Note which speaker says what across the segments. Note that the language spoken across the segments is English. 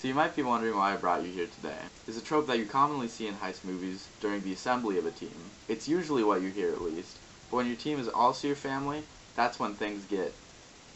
Speaker 1: So you might be wondering why I brought you here today. It's a trope that you commonly see in heist movies during the assembly of a team. It's usually what you hear at least, but when your team is also your family, that's when things get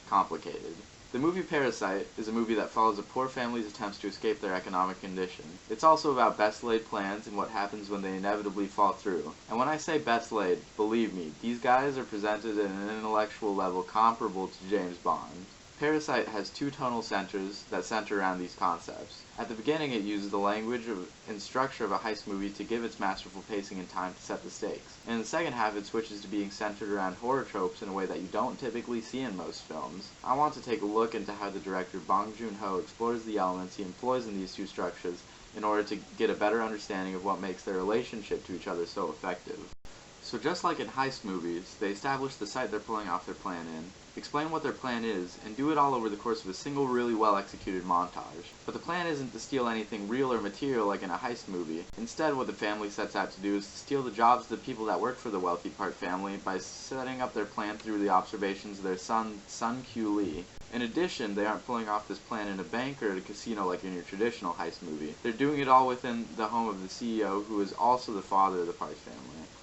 Speaker 1: complicated. The movie Parasite is a movie that follows a poor family's attempts to escape their economic condition. It's also about best laid plans and what happens when they inevitably fall through. And when I say best laid, believe me, these guys are presented at an intellectual level comparable to James Bond. Parasite has two tonal centers that center around these concepts. At the beginning, it uses the language and structure of a heist movie to give its masterful pacing and time to set the stakes. And in the second half, it switches to being centered around horror tropes in a way that you don't typically see in most films. I want to take a look into how the director Bong Joon-ho explores the elements he employs in these two structures in order to get a better understanding of what makes their relationship to each other so effective. So just like in heist movies, they establish the site they're pulling off their plan in, explain what their plan is, and do it all over the course of a single really well executed montage. But the plan isn't to steal anything real or material like in a heist movie. Instead, what the family sets out to do is to steal the jobs of the people that work for the wealthy Park family by setting up their plan through the observations of their son, Sun Q Lee. In addition, they aren't pulling off this plan in a bank or at a casino like in your traditional heist movie. They're doing it all within the home of the CEO, who is also the father of the Park family.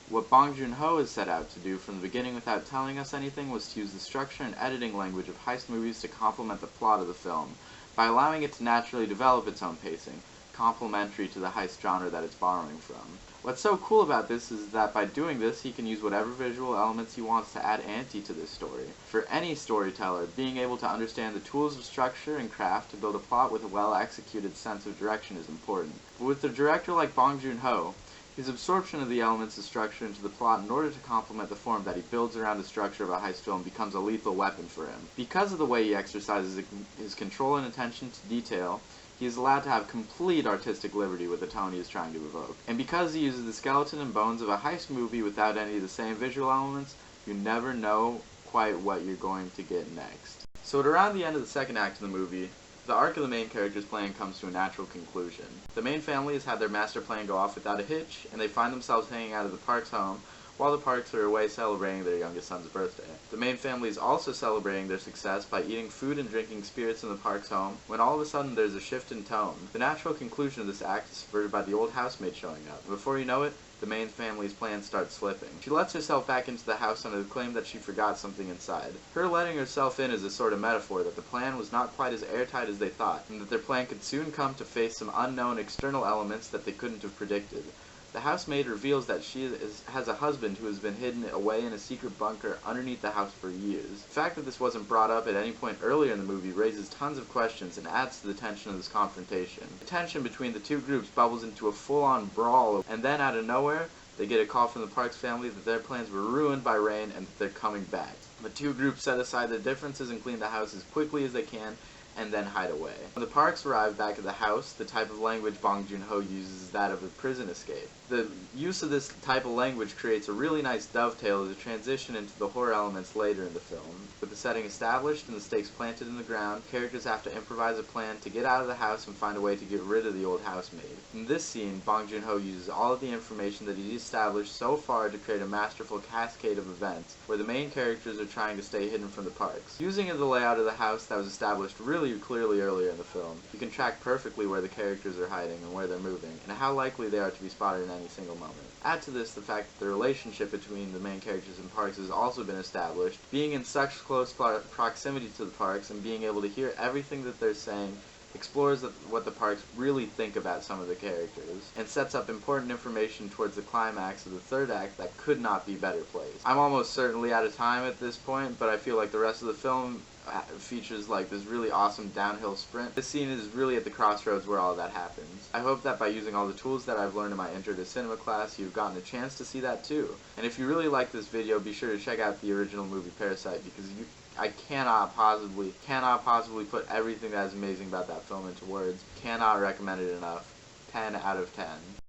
Speaker 1: What Bong Joon-ho has set out to do from the beginning without telling us anything was to use the structure and editing language of heist movies to complement the plot of the film, by allowing it to naturally develop its own pacing, complementary to the heist genre that it's borrowing from. What's so cool about this is that by doing this, he can use whatever visual elements he wants to add ante to this story. For any storyteller, being able to understand the tools of structure and craft to build a plot with a well-executed sense of direction is important. But with a director like Bong Joon-ho, his absorption of the elements of structure into the plot in order to complement the form that he builds around the structure of a heist film becomes a lethal weapon for him. Because of the way he exercises his control and attention to detail, he is allowed to have complete artistic liberty with the tone he is trying to evoke. And because he uses the skeleton and bones of a heist movie without any of the same visual elements, you never know quite what you're going to get next. So at around the end of the second act of the movie, the arc of the main character's plan comes to a natural conclusion. The main family has had their master plan go off without a hitch, and they find themselves hanging out at the Park's home while the Parks are away celebrating their youngest son's birthday. The main family is also celebrating their success by eating food and drinking spirits in the Park's home, when all of a sudden there's a shift in tone. The natural conclusion of this act is subverted by the old housemaid showing up. Before you know it, the main family's plan starts slipping. She lets herself back into the house under the claim that she forgot something inside. Her letting herself in is a sort of metaphor that the plan was not quite as airtight as they thought, and that their plan could soon come to face some unknown external elements that they couldn't have predicted. The housemaid reveals that she has a husband who has been hidden away in a secret bunker underneath the house for years. The fact that this wasn't brought up at any point earlier in the movie raises tons of questions and adds to the tension of this confrontation. The tension between the two groups bubbles into a full-on brawl, and then out of nowhere, they get a call from the Parks family that their plans were ruined by rain and that they're coming back. The two groups set aside their differences and clean the house as quickly as they can, and then hide away. When the Parks arrive back at the house, the type of language Bong Joon-ho uses is that of a prison escape. The use of this type of language creates a really nice dovetail as a transition into the horror elements later in the film. With the setting established and the stakes planted in the ground, characters have to improvise a plan to get out of the house and find a way to get rid of the old housemaid. In this scene, Bong Joon-ho uses all of the information that he's established so far to create a masterful cascade of events, where the main characters are trying to stay hidden from the Parks. Using the layout of the house that was established really clearly earlier in the film, you can track perfectly where the characters are hiding and where they're moving, and how likely they are to be spotted in any single moment. Add to this the fact that the relationship between the main characters and Parks has also been established. Being in such close proximity to the Parks and being able to hear everything that they're saying explores what the Parks really think about some of the characters, and sets up important information towards the climax of the third act that could not be better placed. I'm almost certainly out of time at this point, but I feel like the rest of the film features like this really awesome downhill sprint. This scene is really at the crossroads where all that happens. I hope that by using all the tools that I've learned in my Intro to Cinema class, you've gotten a chance to see that too. And if you really like this video, be sure to check out the original movie Parasite, because I cannot possibly put everything that is amazing about that film into words. Cannot recommend it enough. 10 out of 10.